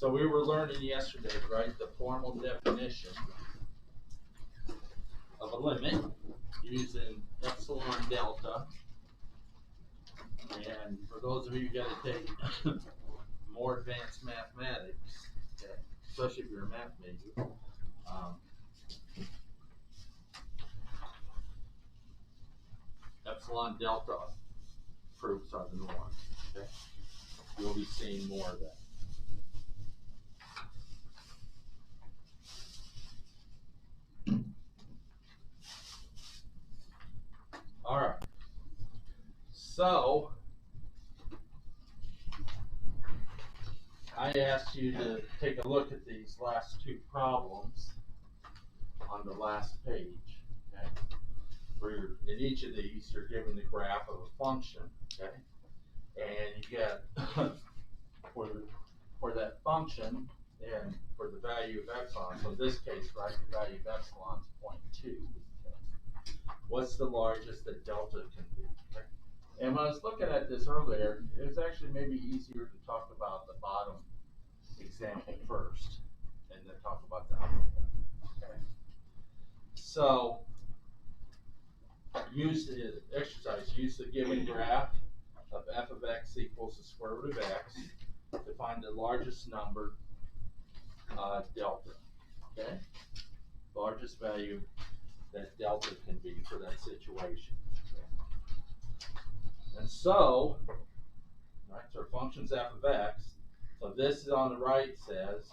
So we were learning yesterday, right, the formal definition of a limit using epsilon delta. And for those of you who got to take more advanced mathematics, okay, especially if you're a math major, epsilon delta proofs are the norm. Okay, you'll be seeing more of that. All right. So I asked you to take a look at these last two problems on the last page. Okay, where in each of these you're given the graph of a function. Okay, and you get for that function and for the value of epsilon. So in this case, right, the value of epsilon is 0.2. Okay. What's the largest that delta can be? Okay. And when I was looking at this earlier, it was actually maybe easier to talk about the bottom example first, and then talk about the upper one. Okay. So use the exercise. Use the given graph of f of x equals the square root of x to find the largest number, delta. Okay, largest value that delta can be for that situation. Okay. And so, right, so our function's f of x. So this is on the right says,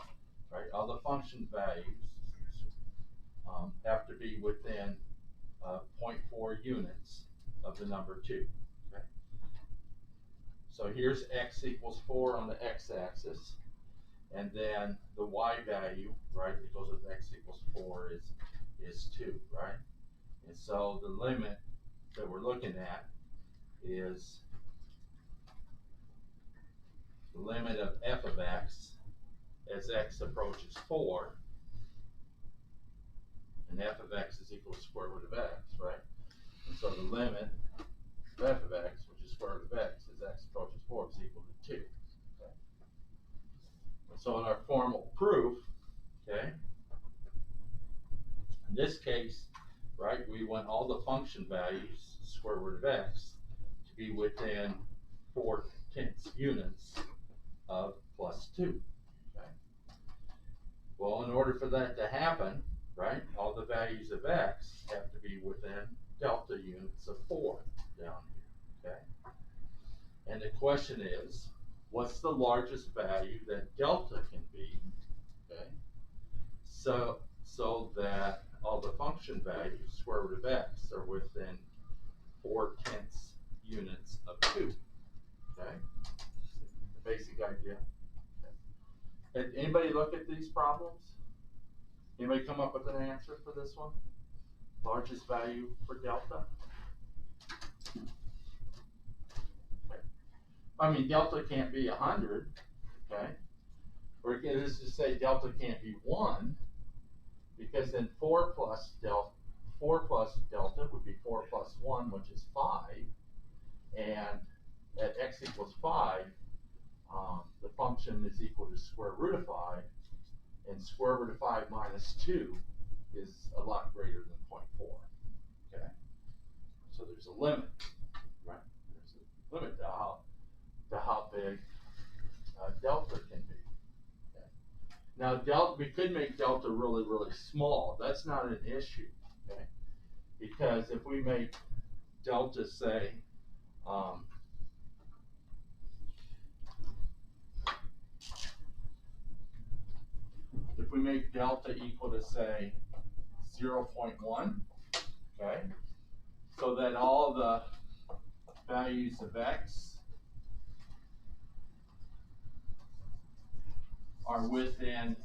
right, all the function values have to be within 0.4 units of the number 2. Okay. So here's x equals 4 on the x-axis, and then the y value, right, that goes with x equals 4 is 2, right? And so the limit that we're looking at is the limit of f of x as x approaches 4, and f of x is equal to square root of x, right? And so the limit of f of x, which is square root of x, as x approaches 4, is equal to 2. Okay? And so in our formal proof, okay, in this case, right, we want all the function values, square root of x, to be within 4/10 units of plus 2. Okay? Well, in order for that to happen, right, all the values of x have to be within delta units of 4 down here. Okay? And the question is, what's the largest value that delta can be? Okay? So that all the function values, square root of x, are within 4/10 units of 2. Okay? The basic idea. Okay. Did anybody look at these problems? Anybody come up with an answer for this one? Largest value for delta? Okay. I mean, delta can't be 100. Okay? Or let's just say delta can't be 1, because then 4 plus delta would be 4 plus 1, which is 5. And at x equals 5, the function is equal to square root of 5. And square root of 5 minus 2 is a lot greater than 0.4. Okay? So there's a limit, right? There's a limit to how big delta can be. Okay? Now, we could make delta really, really small. That's not an issue, okay? Because if we make delta, say, if we make delta equal to, say, 0.1, okay, so that all the values of x are within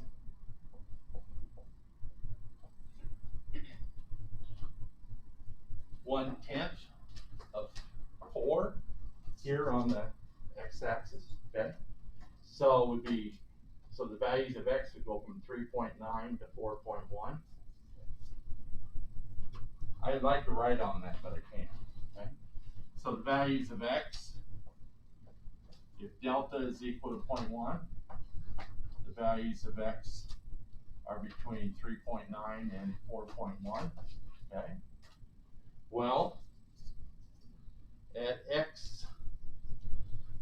1/10 of 4 here on the x-axis, okay? So it would be, so the values of x would go from 3.9 to 4.1. I'd like to write on that, but I can't. Okay? So the values of x, if delta is equal to 0.1, the values of x are between 3.9 and 4.1, okay? Well, at x,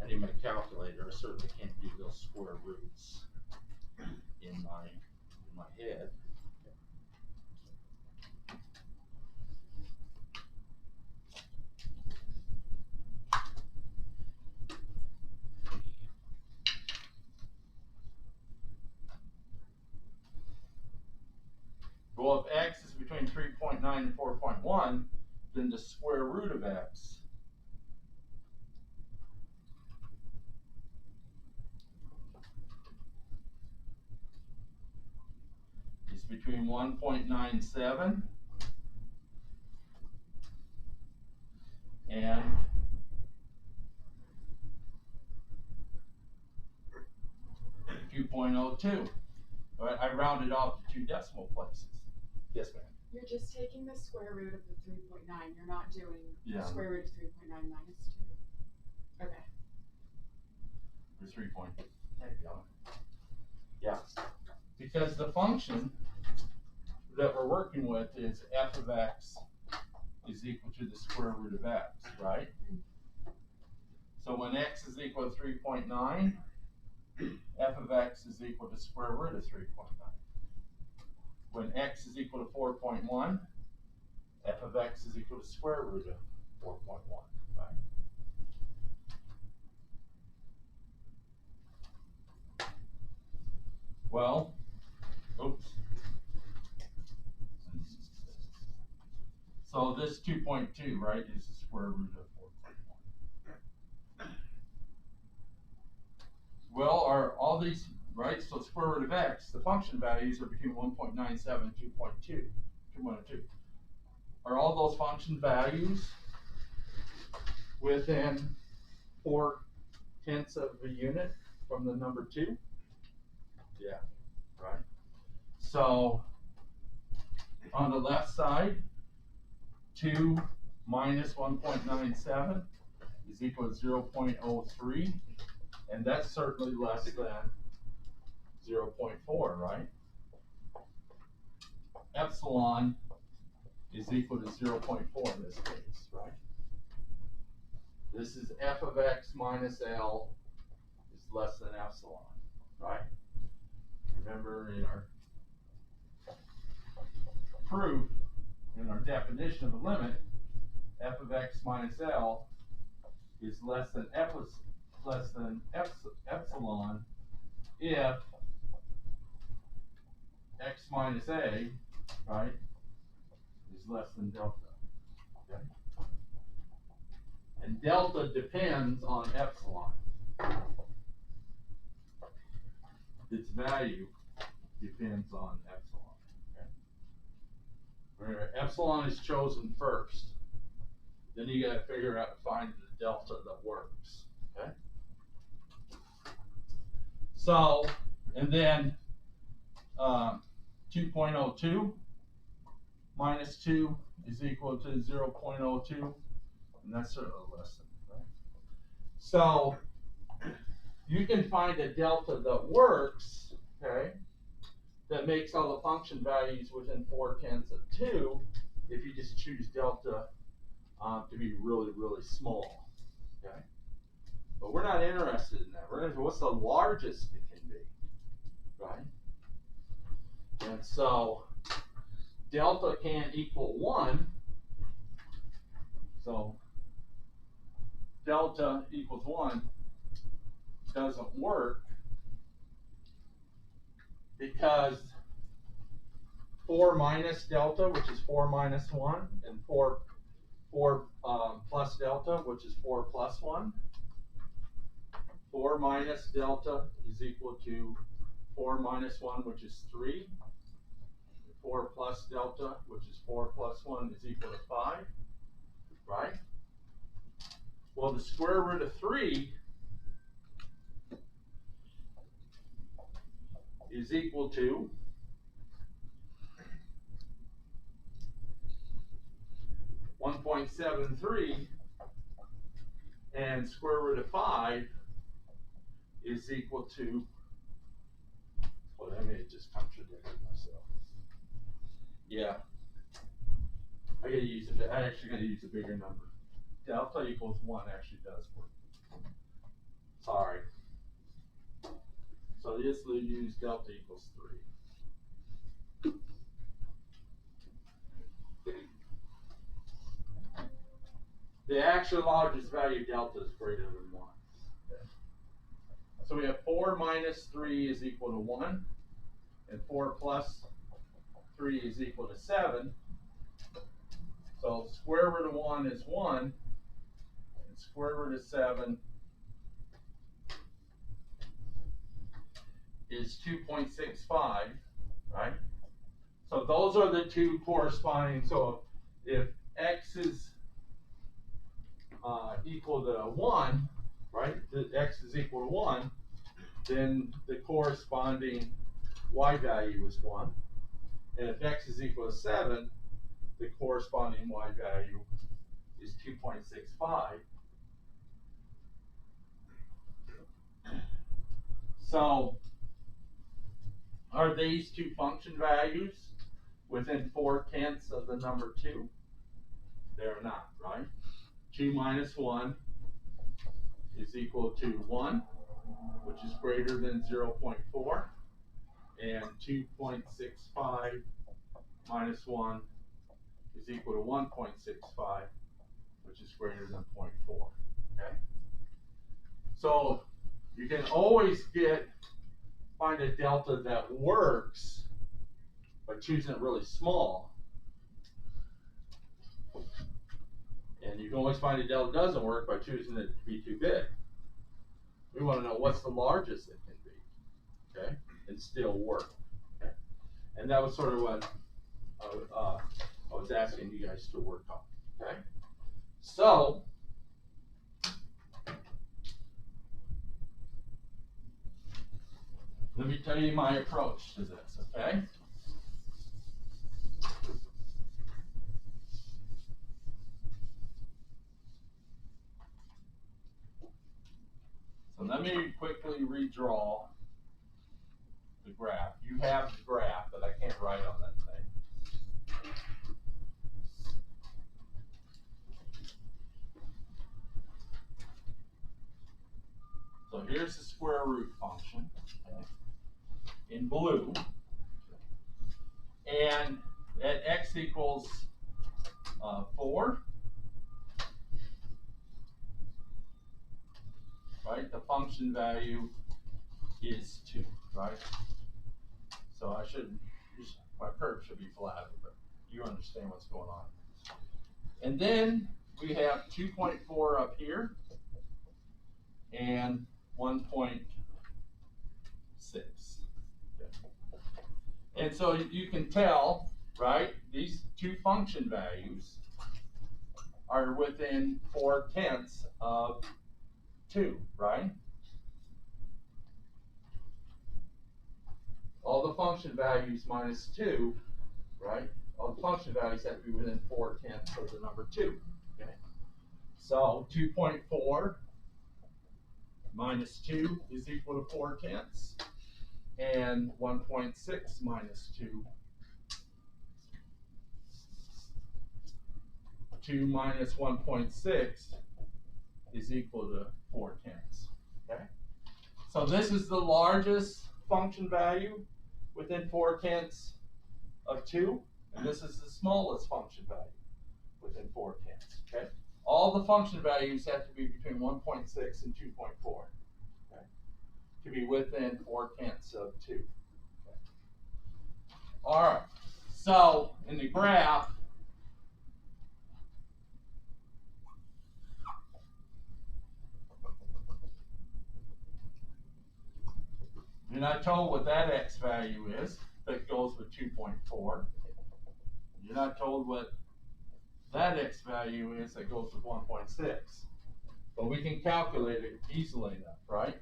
I need my calculator, I certainly can't do those square roots in my head. Well, if x is between 3.9 and 4.1, then the square root of x is between 1.97 and 2.02. All right, I rounded off to 2 decimal places. Yes, ma'am. You're just taking the square root of the 3.9. You're not doing Yeah. the square root of 3.9 minus 2. Okay. Or 3 point. Yeah. Because the function that we're working with is f of x is equal to the square root of x, right? So when x is equal to 3.9, f of x is equal to square root of 3.9. When x is equal to 4.1, f of x is equal to square root of 4.1, right? Well, oops. So this 2.2, right, is the square root of 4.1. Well, are all these, right, so square root of x, the function values are between 1.97 and 2.2. Are all those function values within 4/10 of a unit from the number 2? Yeah, right. So on the left side, 2 minus 1.97 is equal to 0.03, and that's certainly less than 0.4, right? Epsilon is equal to 0.4 in this case, right? This is f of x minus L is less than epsilon, right? Remember in our proof, in our definition of a limit, f of x minus L is less than epsilon if x minus a, right, is less than delta. Okay? And delta depends on epsilon. Its value depends on epsilon. Okay? Where epsilon is chosen first, then you got to figure out, find the delta that works. Okay? So, and then 2.02 minus 2 is equal to 0.02, and that's certainly less than, right? So, you can find a delta that works, okay, that makes all the function values within 4/10 of 2 if you just choose delta to be really, really small, okay? But we're not interested in that. We're interested in what's the largest it can be, right? And so delta can equal 1. So delta equals 1 doesn't work because 4 minus delta, which is 4 minus 1, and 4 plus delta, which is 4 plus 1. 4 minus delta is equal to 4 minus 1, which is 3. 4 plus delta, which is 4 plus 1, is equal to 5, right? Well, the square root of 3 is equal to 1.73, and square root of 5 is equal to I may have just contradicted myself. Yeah. I actually gotta use a bigger number. Delta equals 1 actually does work. Sorry. So this will use delta equals 3. The actual largest value delta is greater than 1. Okay. So we have 4 minus 3 is equal to 1, and 4 plus 3 is equal to 7. So square root of 1 is 1, and square root of 7 is 2.65, right? So those are the two corresponding. So if x is equal to 1, right? X is equal to 1, then the corresponding y value is 1. And if x is equal to 7, the corresponding y value is 2.65. So are these two function values within 4/10 of the number 2? They're not, right? 2 minus 1 is equal to 1, which is greater than 0.4. And 2.65 minus 1 is equal to 1.65, which is greater than 0.4. Okay? So you can always find a delta that works by choosing it really small. And you can always find a delta that doesn't work by choosing it to be too big. We want to know what's the largest it can be, okay, and still work. Okay? And that was sort of what I was asking you guys to work on. Okay, so let me tell you my approach to this. Okay. So let me quickly redraw the graph. You have the graph, but I can't write on that thing. So here's the square root function, okay, in blue. And at x equals 4, right, the function value is 2, right? So my curve should be flatter, but you understand what's going on. And then we have 2.4 up here and 1.6. Okay. And so you can tell, right, these two function values are within 4/10 of 2, right? All the function values minus 2, right? All the function values have to be within 4/10 of the number 2. Okay. So 2.4 minus 2 is equal to 4/10, and 1.6 minus 2. 2 minus 1.6 is equal to 4/10. Okay. So this is the largest function value within 4/10 of 2, and this is the smallest function value within 4/10. Okay. All the function values have to be between 1.6 and 2.4, okay, to be within 4/10 of 2. Okay. All right. So in the graph, you're not told what that x value is that goes with 2.4. You're not told what that x value is that goes with 1.6. But we can calculate it easily enough, right?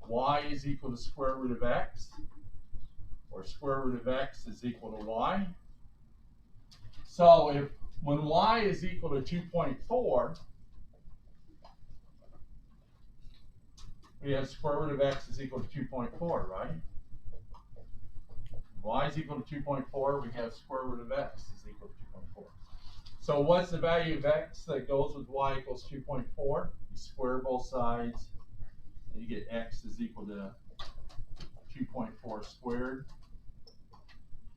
Y is equal to square root of x, or square root of x is equal to y. So when y is equal to 2.4, we have square root of x is equal to 2.4, right? y is equal to 2.4, we have square root of x is equal to 2.4. So what's the value of x that goes with y equals 2.4? You square both sides, and you get x is equal to 2.4 squared.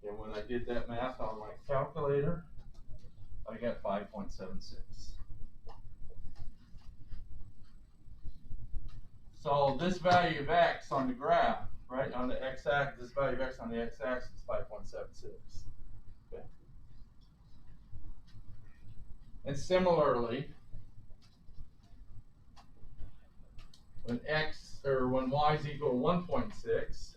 And when I did that math on my calculator, I got 5.76. So this value of x on the graph, right, on the x-axis, this value of x on the x-axis is 5.76. Okay. And similarly, when y is equal to 1.6,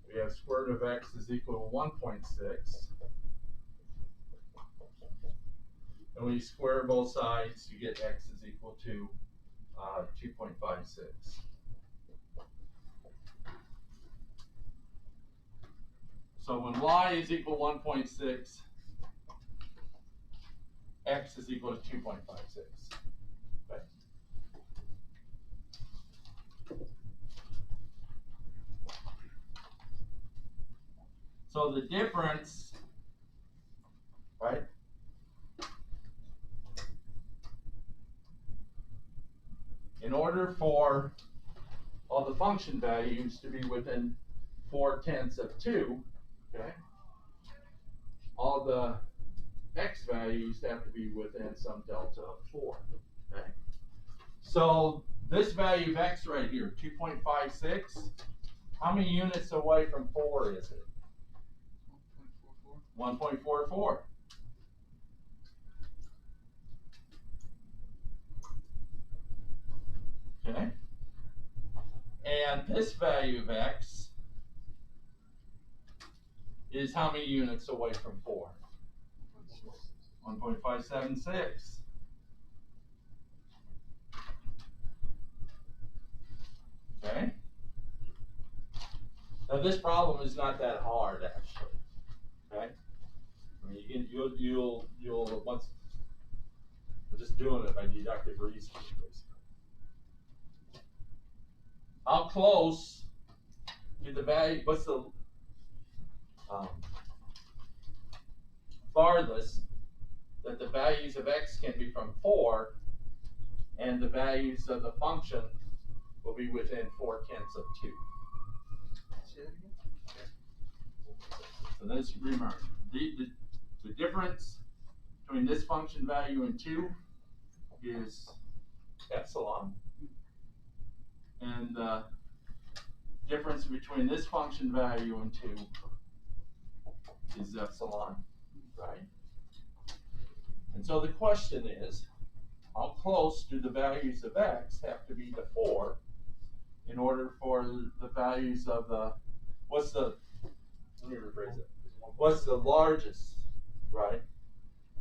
we have square root of x is equal to 1.6. And when you square both sides, you get x is equal to 2.56. So when y is equal to 1.6, x is equal to 2.56. Okay. So the difference, right? In order for all the function values to be within 4/10 of 2, okay, all the x values have to be within some delta of 4. Okay. So this value of x right here, 2.56, how many units away from 4 is it? 1.44. Okay. And this value of x is how many units away from 4? 1.576. Okay. Now this problem is not that hard actually. Okay. I mean, you'll once we're just doing it by deductive reasoning basically. How close to the value? What's the farthest that the values of x can be from 4, and the values of the function will be within 4/10 of 2. So let's remember the difference between this function value and 2 is epsilon, and the difference between this function value and 2 is epsilon, right? And so the question is, how close do the values of x have to be to 4 in order for the values of the, let me rephrase it, what's the largest, right,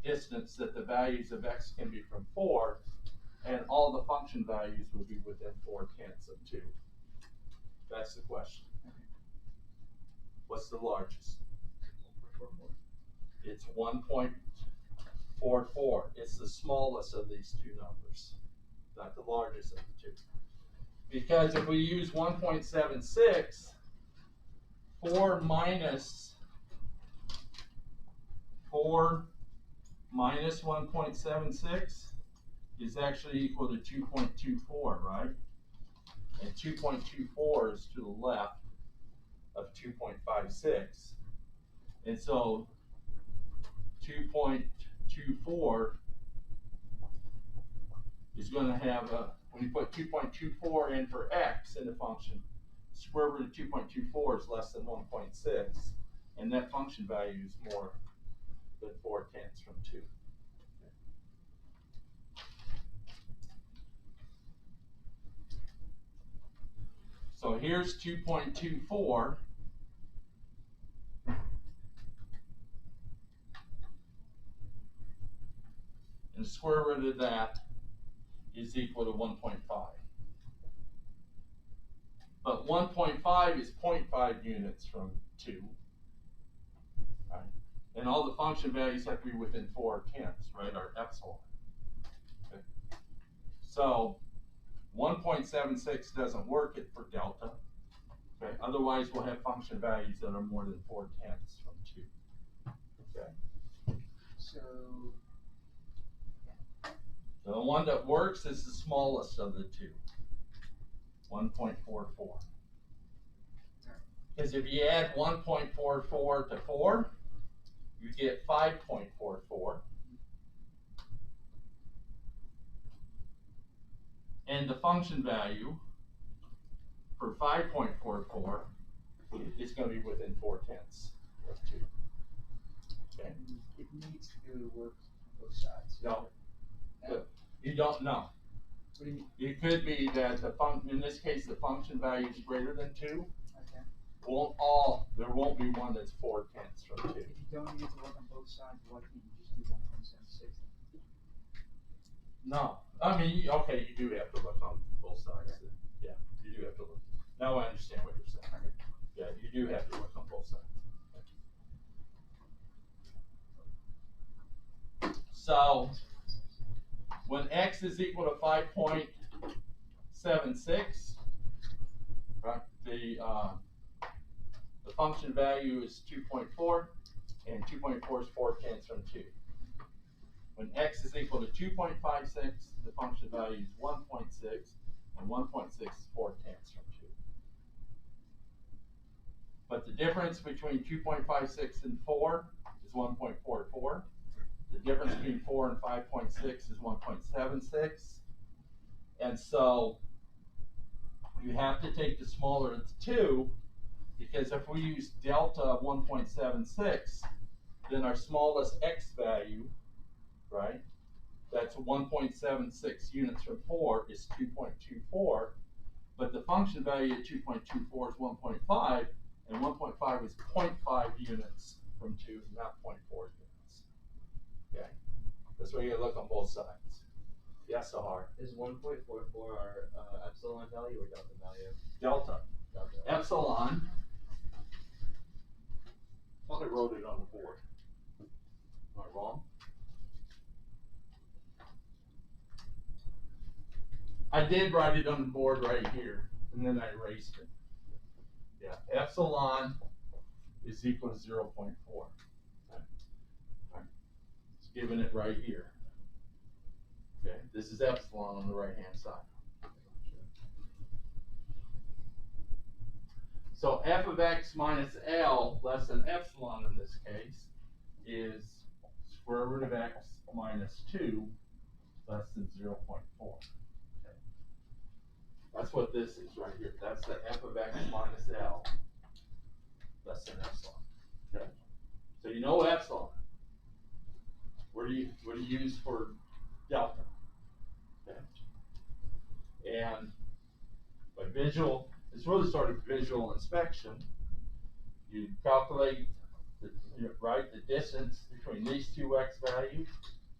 distance that the values of x can be from 4, and all the function values will be within 4/10 of 2. That's the question. What's the largest? It's 1.44. It's the smallest of these two numbers, not the largest of the two. Because if we use 1.76, 4 minus 1.76 is actually equal to 2.24, right? And 2.24 is to the left of 2.56. And so 2.24 is going to have when you put 2.24 in for x in the function, square root of 2.24 is less than 1.6, and that function value is more than 4/10 from 2. So here's 2.24. And the square root of that is equal to 1.5. But 1.5 is 0.5 units from 2. Right? And all the function values have to be within 4/10, right, or epsilon. Okay. So 1.76 doesn't work for delta. Okay, otherwise we'll have function values that are more than 4/10 from 2. Okay, So, so the one that works is the smallest of the two, 1.44. Because if you add 1.44 to 4, you get 5.44. And the function value for 5.44 is going to be within 4/10 of 2. Okay. it needs to be able to work on both sides. No, you don't know. What do you mean? It could be that in this case, the function value is greater than 2. Okay. There won't be one that's 4/10 from 2. If you don't need it to work on both sides, why can't you just do 1.76? No, I mean, okay, you do have to look on both sides. Yeah, you do have to look. Now I understand what you're saying. Yeah, you do have to look on both sides. So, when x is equal to 5.76, right, the function value is 2.4, and 2.4 is 4/10 from 2. When x is equal to 2.56, the function value is 1.6, and 1.6 is 4/10 from 2. But the difference between 2.56 and 4 is 1.44. The difference between 4 and 5.6 is 1.76. And so you have to take the smaller of the 2, because if we use delta 1.76, then our smallest x value, right, that's 1.76 units from 4 is 2.24, but the function value at 2.24 is 1.5, and 1.5 is 0.5 units from 2, not 0.4 units. Okay, that's why you gotta look on both sides. Yes, Sahar? Is 1.44 our epsilon value or delta value? Delta. Delta. Epsilon. I thought I wrote it on the board. Am I wrong? I did write it on the board right here, and then I erased it. Yeah, epsilon is equal to 0.4. Okay. Right. It's given it right here. Okay, this is epsilon on the right-hand side. So f of x minus L less than epsilon in this case is square root of x minus 2 less than 0.4. Okay. That's what this is right here. That's the f of x minus L less than epsilon. Okay. So you know epsilon. What do you use for delta? Okay. And by visual, it's really sort of visual inspection. You calculate the distance between these two x values,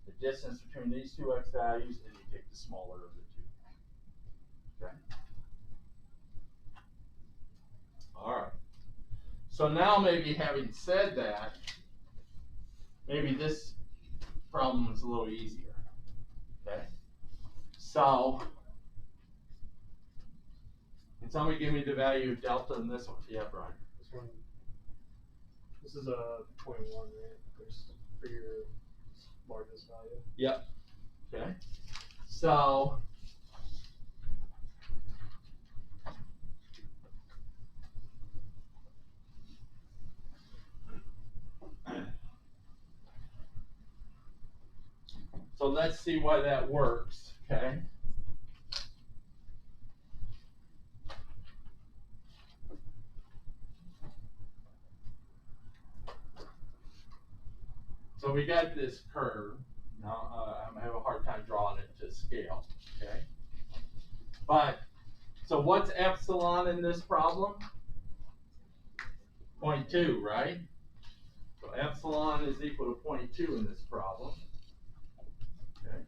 the distance between these two x values, and you take the smaller of the two. Okay. All right. So now, maybe having said that, maybe this problem is a little easier. Okay. So, can somebody give me the value of delta in this one? Yeah, Brian. This one. This is a 0.1, right? For your largest value. Yep. Okay. So, let's see why that works. Okay. So we got this curve. Now I'm gonna have a hard time drawing it to scale. Okay. But so what's epsilon in this problem? 0.2, right? So epsilon is equal to 0.2 in this problem. Okay.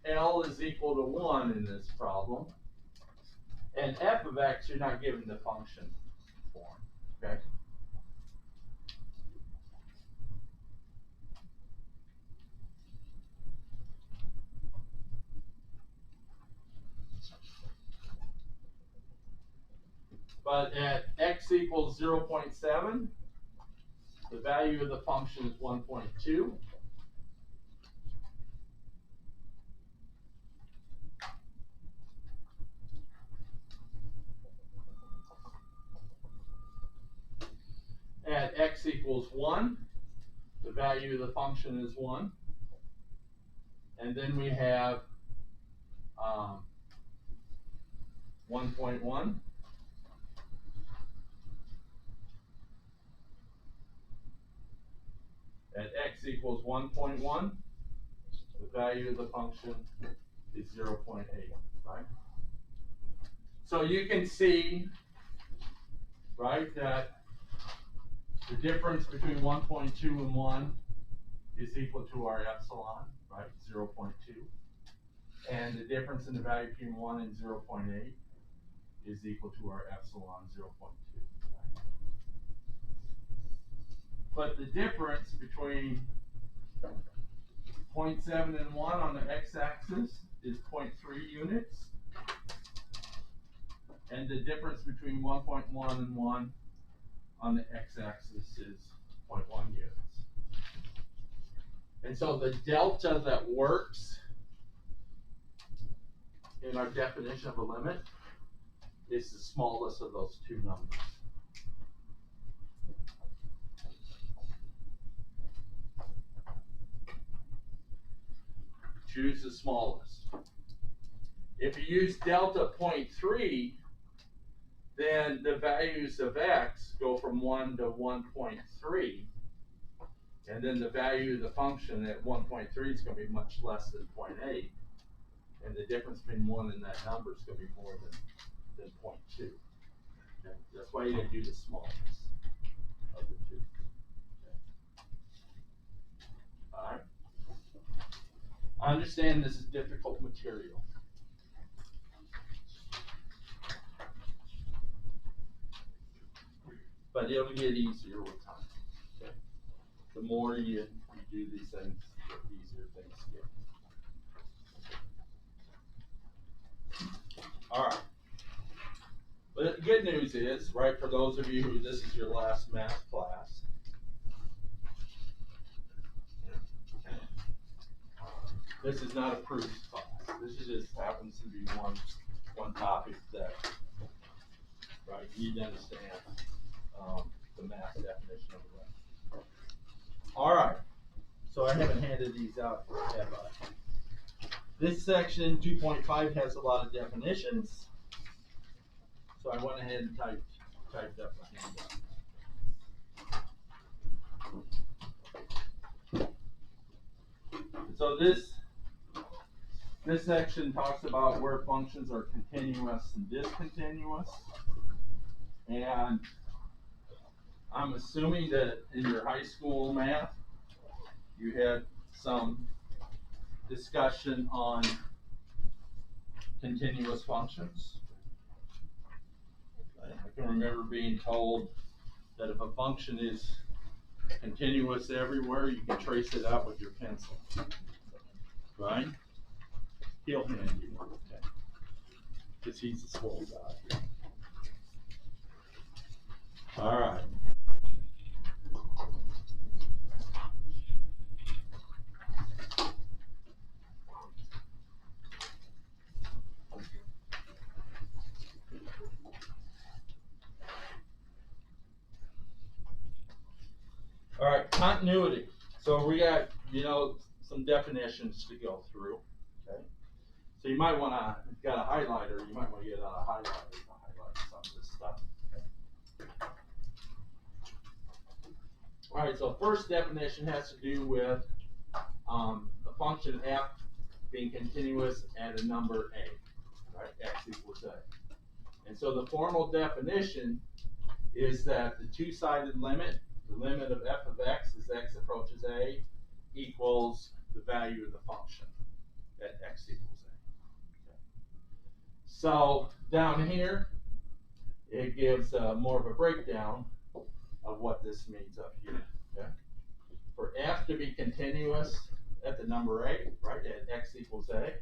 L is equal to 1 in this problem. And f of x, you're not given the function form. Okay. But at x equals 0.7, the value of the function is 1.2. At x equals 1, the value of the function is 1. And then we have 1.1. At x equals 1.1, the value of the function is 0.8, right? So you can see, right, that the difference between 1.2 and 1 is equal to our epsilon, right, 0.2. And the difference in the value between 1 and 0.8 is equal to our epsilon 0.2. Right? But the difference between 0.7 and 1 on the x-axis is 0.3 units. And the difference between 1.1 and 1 on the x-axis is 0.1 units. And so the delta that works in our definition of a limit is the smallest of those two numbers. Choose the smallest. If you use delta 0.3, then the values of x go from 1 to 1.3. And then the value of the function at 1.3 is going to be much less than 0.8. And the difference between 1 and that number is going to be more than 0.2. Okay? That's why you got to do the smallest of the two. Okay. All right. I understand this is difficult material. But it'll get easier with time. Okay? The more you do these things, the easier things get. All right. But the good news is, right, for those of you who this is your last math class, this is not a proof class. This is just happens to be one topic that, right, you need to understand the math definition of the limit. All right. So I haven't handed these out yet, have I? This section 2.5 has a lot of definitions. So I went ahead and typed up a handout. So this section talks about where functions are continuous and discontinuous. And I'm assuming that in your high school math, you had some discussion on continuous functions. I can remember being told that if a function is continuous everywhere, you can trace it out with your pencil. Right? He'll hand you one, okay? Because he's a swole guy. All right. All right, continuity. So we got, some definitions to go through. Okay. So you might want to, if you've got a highlighter, you might want to get out a highlighter to highlight some of this stuff. Okay. All right, so first definition has to do with a function f being continuous at a number a, right? X equals a. And so the formal definition is that the two-sided limit, the limit of f of x as x approaches a, equals the value of the function at x equals a. Okay. So down here, it gives more of a breakdown of what this means up here. Okay. For f to be continuous at the number a, right, at x equals a,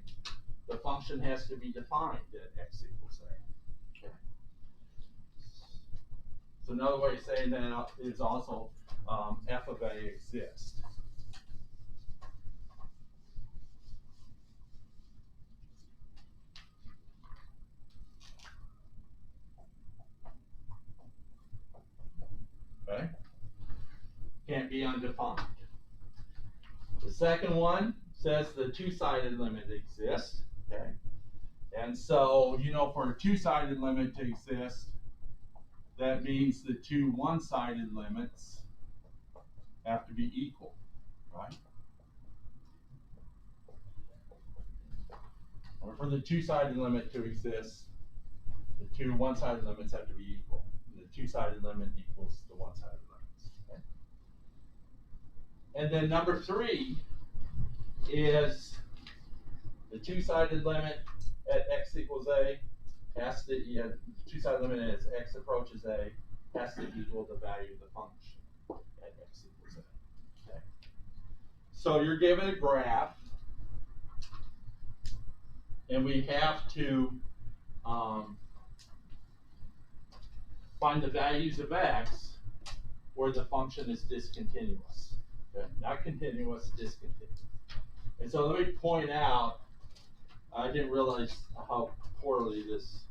the function has to be defined at x equals a. Okay. So another way of saying that is also f of a exists. Okay? Can't be undefined. The second one says the two-sided limit exists. Okay? And so, you know, for a two-sided limit to exist, that means the two one-sided limits have to be equal, right? Or for the two-sided limit to exist, the two one-sided limits have to be equal. And the two-sided limit equals the one-sided limits. Okay? And then number 3 is the two-sided limit at x equals a has to, two-sided limit as x approaches a has to equal the value of the function at x equals a. Okay. So you're given a graph, and we have to find the values of x where the function is discontinuous. Okay? Not continuous, discontinuous. And so let me point out, I didn't realize how poorly this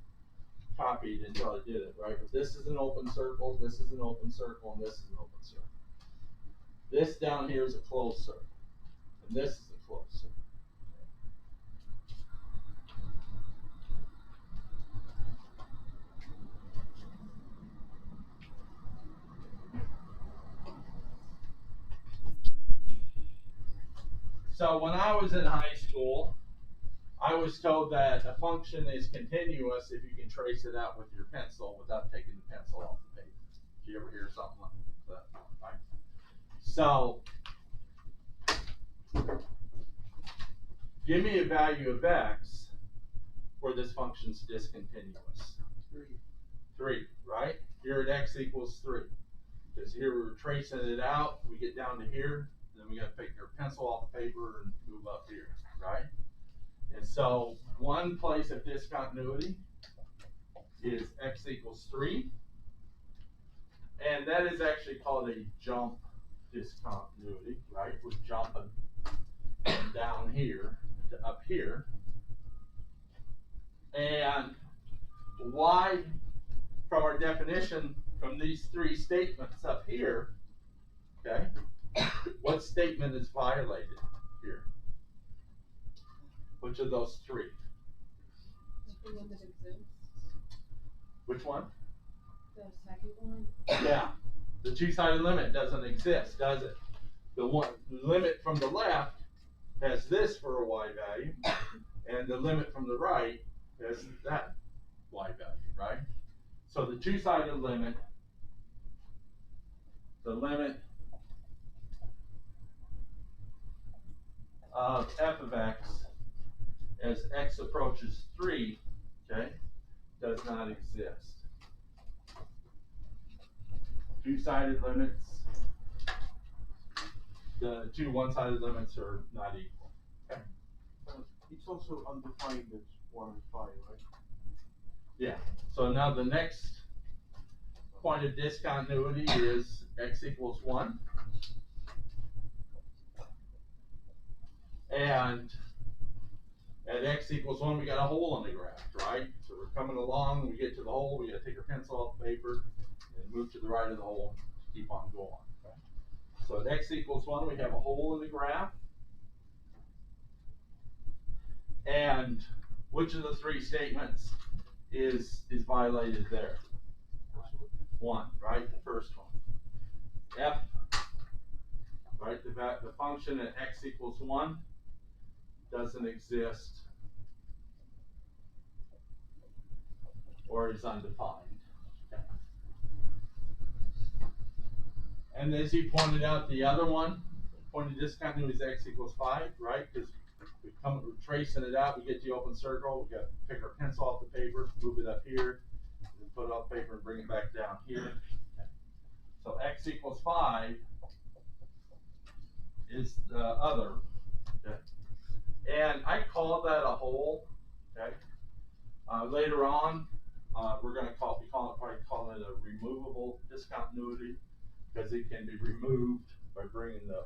copied until I did it, right? But this is an open circle, this is an open circle, and this is an open circle. This down here is a closed circle, and this is a closed circle. So when I was in high school, I was told that a function is continuous if you can trace it out with your pencil without taking the pencil off the paper. Did you ever hear something like that? Right? So, give me a value of x where this function's discontinuous. 3, right? Here at x equals 3. Because here we're tracing it out, we get down to here, then we got to take our pencil off the paper and move up here, right? And so one place of discontinuity is x equals 3. And that is actually called a jump discontinuity, right? We're jumping from down here to up here. And why, from our definition, from these 3 statements up here, okay, what statement is violated here? Which of those 3? The one that exists, Which one? the second one. Yeah. The two-sided limit doesn't exist, does it? The limit from the left has this for a y value, and the limit from the right has that y value, right? So the two-sided limit, the limit of f of x as x approaches 3, okay, does not exist. Two-sided limits, the two one-sided limits are not equal. Okay. It's also undefined as 1 and 5, right? Yeah. So now the next point of discontinuity is x equals 1. And at x equals 1, we got a hole in the graph, right? So we're coming along, we get to the hole, we got to take our pencil off the paper and move to the right of the hole to keep on going. Okay? So at x equals 1, we have a hole in the graph. And which of the 3 statements is violated there? 1, right? The first one. F, right? The function at x equals 1 doesn't exist or is undefined. Okay. And as he pointed out, the other one, point of discontinuity is x equals 5, right? Because we're tracing it out, we get the open circle, we got to pick our pencil off the paper, move it up here, and put it off the paper and bring it back down here. Okay. So x equals 5 is the other. Okay. And I call that a hole. Okay. Later on, we're going to probably call calling it a removable discontinuity, because it can be removed by bringing the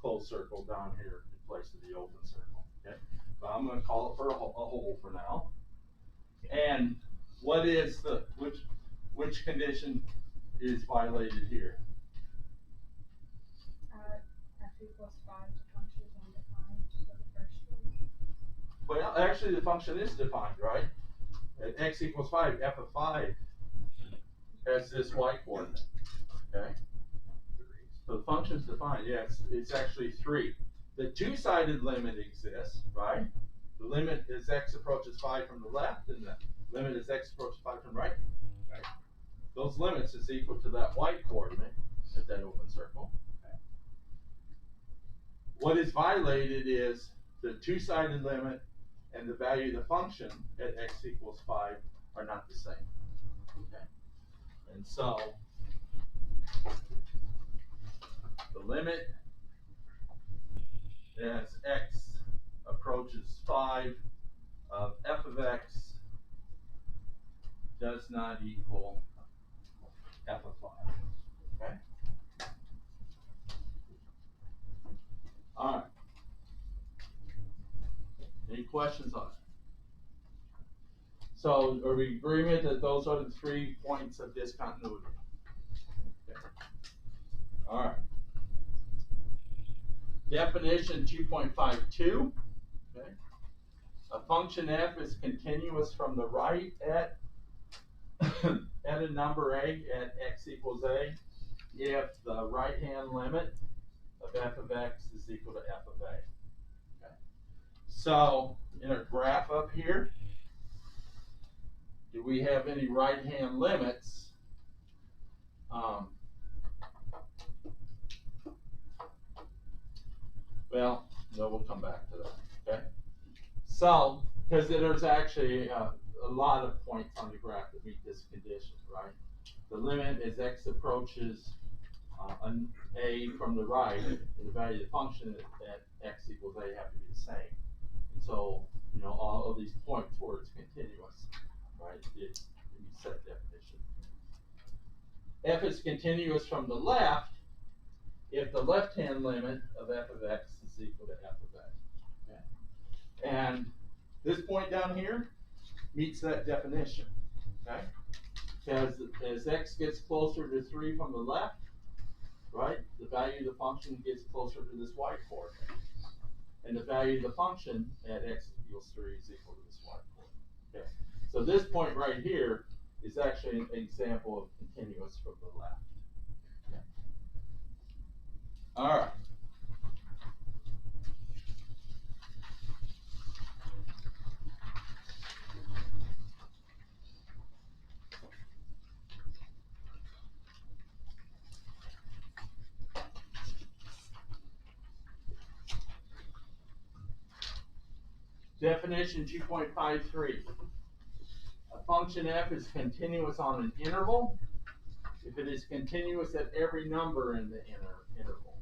closed circle down here in place of the open circle, okay? But I'm gonna call it for a hole for now. And what is which condition is violated here? F equals 5, the function is undefined for the first one. Well, actually, the function is defined, right? At x equals 5, f of 5 has this y coordinate, okay? So the function's defined, yes, it's actually 3. The two-sided limit exists, right? The limit is x approaches 5 from the left, and the limit is x approaches 5 from the right. Right. Those limits is equal to that y coordinate at that open circle. Okay. What is violated is the two-sided limit and the value of the function at x equals 5 are not the same. Okay. And so the limit as x approaches 5 of f of x does not equal f of 5. Okay? All right. Any questions on it? So are we in agreement that those are the 3 points of discontinuity? Okay. All right. Definition 2.52. Okay. A function f is continuous from the right at at a number a at x equals a if the right hand limit of f of x is equal to f of a. Okay. So in our graph up here, do we have any right hand limits? Well, no, we'll come back to that, okay? So, because there's actually a lot of points on the graph that meet this condition, right? The limit as x approaches an a from the right, and the value of the function at x equals a have to be the same. And so, you know, all of these points where it's continuous, right? It meets that definition. F is continuous from the left if the left-hand limit of f of x is equal to f of a. Okay? And this point down here meets that definition. Okay? Because as x gets closer to 3 from the left, right, the value of the function gets closer to this y coordinate. And the value of the function at x equals 3 is equal to this y coordinate. Okay? So this point right here is actually an example of continuous from the left. Okay. All right. Definition 2.53. A function f is continuous on an interval if it is continuous at every number in the interval.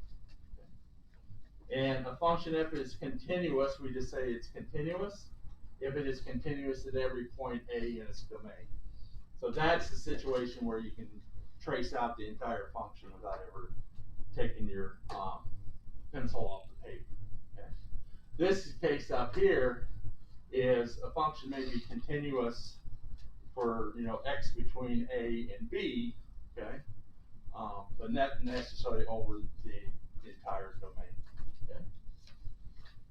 Okay. And a function f is continuous, we just say it's continuous if it is continuous at every point a in its domain. So that's the situation where you can trace out the entire function without ever taking your pencil off the paper. Okay. This case up here is a function may be continuous for, you know, x between a and b, okay, but not necessarily over the entire domain. Okay.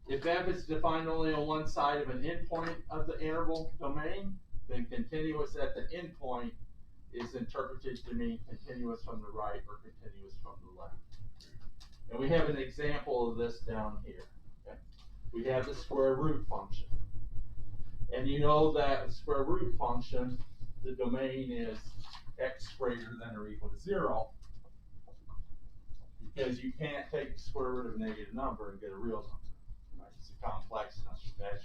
If f is defined only on one side of an endpoint of the interval domain, then continuous at the endpoint is interpreted to mean continuous from the right or continuous from the left. And we have an example of this down here. Okay. We have the square root function. And you know that square root function, the domain is x greater than or equal to 0, because you can't take the square root of a negative number and get a real number. Right? It's a complex number. Okay.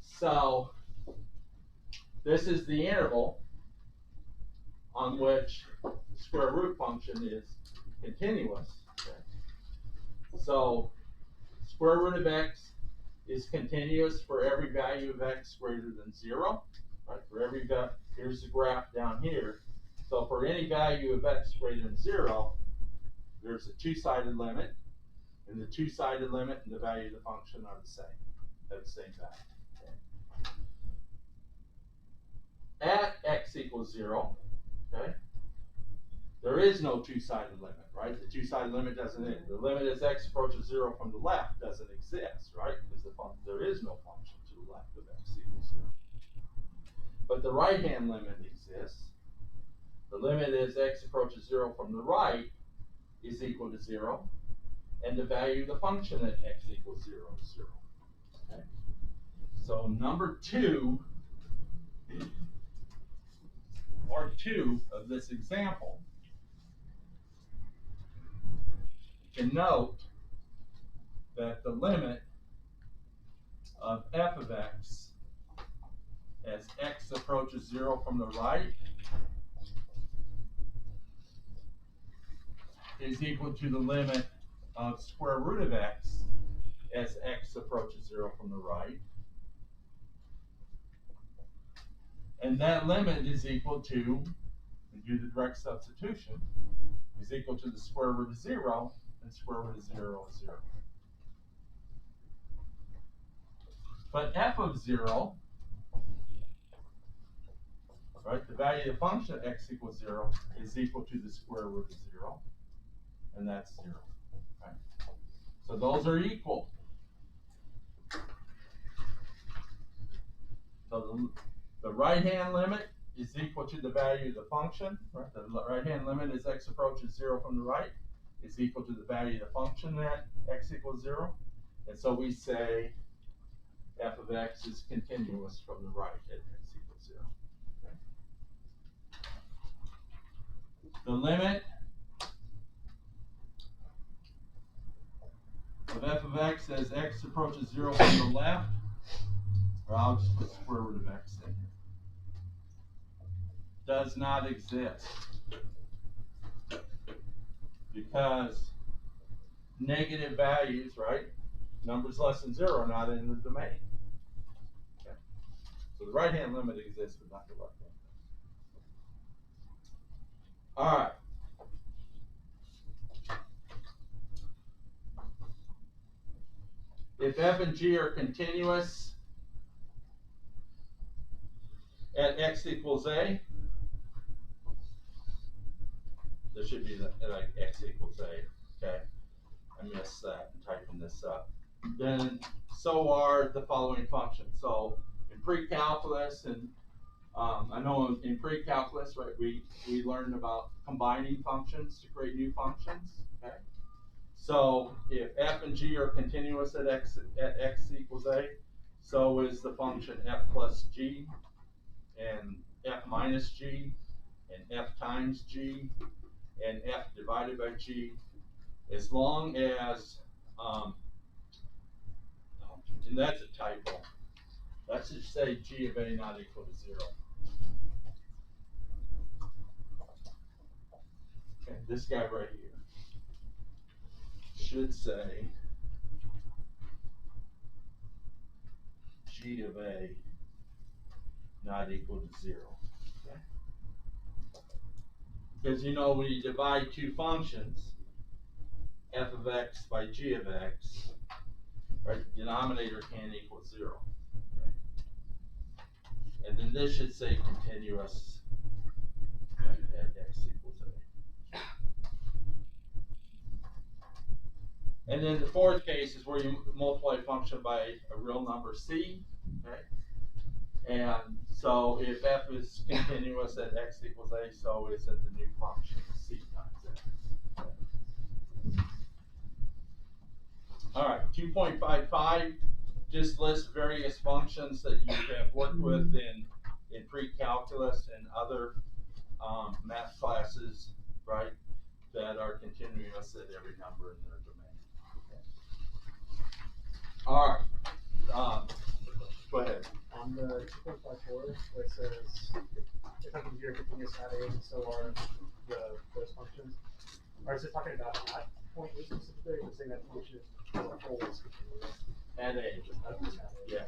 So this is the interval on which the square root function is continuous. Okay. So square root of x is continuous for every value of x greater than 0, right? For every here's the graph down here. So for any value of x greater than 0, there's a two-sided limit, and the two-sided limit and the value of the function are the same, at the same value. At x equals 0, okay, there is no two-sided limit, right? The two-sided limit doesn't, the limit as x approaches 0 from the left doesn't exist, right? Because there is no function to the left of x equals 0. But the right-hand limit exists. The limit as x approaches 0 from the right is equal to 0, and the value of the function at x equals 0 is 0. Okay? So number 2, part 2 of this example, can note that the limit of f of x as x approaches 0 from the right is equal to the limit of square root of x as x approaches 0 from the right. And that limit is equal to, and do the direct substitution, is equal to the square root of 0, and square root of 0 is 0. But f of 0, right, the value of the function at x equals 0 is equal to the square root of 0, and that's 0. Right? So those are equal. So the right-hand limit is equal to the value of the function. Right? The right-hand limit as x approaches 0 from the right is equal to the value of the function at x equals 0. And so we say f of x is continuous from the right at x equals 0. Okay? The limit of f of x as x approaches 0 from the left, or I'll just put square root of x in here, does not exist. Because negative values, right, numbers less than 0 are not in the domain. Okay. So the right-hand limit exists, but not the left-hand. All right. If f and g are continuous at x equals a, there should be like x equals a, okay? I missed that in typing this up. Then so are the following functions. So in pre-calculus, and I know in pre-calculus, right, we learned about combining functions to create new functions, okay? So if f and g are continuous at x equals a, so is the function f plus g, and f minus g, and f times g, and f divided by g, as long as, and that's a typo. That should say g of a not equal to 0. Okay, this guy right here should say g of a not equal to 0. Okay? Because you know when you divide two functions, f of x by g of x, right, the denominator can't equal 0. Okay? And then this should say continuous, right, at x equals a. And then the fourth case is where you multiply a function by a real number c. Okay? And so if f is continuous at x equals a, so is it the new function c times x. Okay. All right, 2.55 just lists various functions that you have worked with in pre-calculus and other math classes, right, that are continuous at every number in their domain. Okay. All right, go ahead. On the 2.54, where it says if f and g are continuous at a, so are those functions. Or is it talking about that point specifically, or is it saying that function as a whole is continuous? At a. Just at a. Yeah,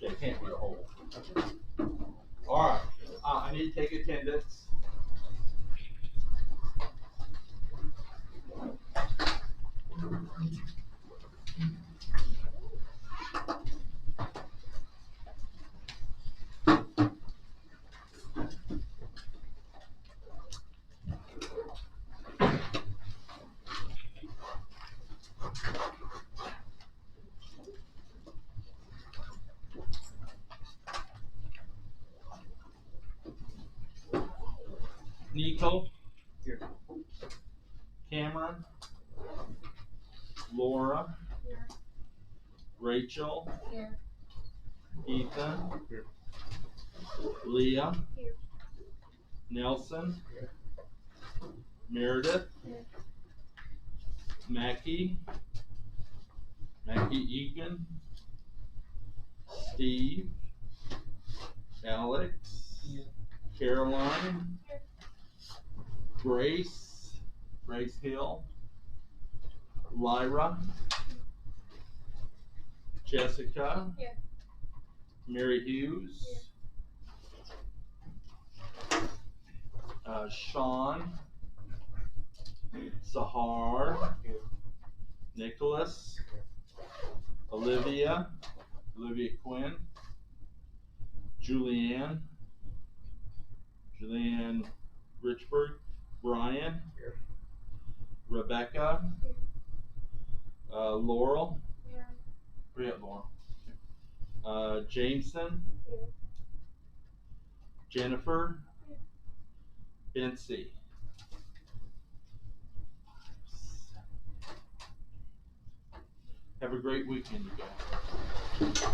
it can't be a whole. Okay. All right. I need to take attendance. Nico. Here. Cameron. Laura. Here. Rachel. Here. Ethan. Here. Leah. Here. Nelson. Here. Meredith. Here. Mackie. Mackie Egan. Steve. Alex. Caroline. Here. Grace. Grace Hill. Lyra. Jessica. Here. Mary Hughes. Sean. Sahar. Nicholas. Olivia. Olivia Quinn. Julianne. Julianne Richburg. Brian. Here. Rebecca. Laurel. Here. Where you at, Laurel? Jameson. Here. Jennifer. Bency. Have a great weekend, you guys.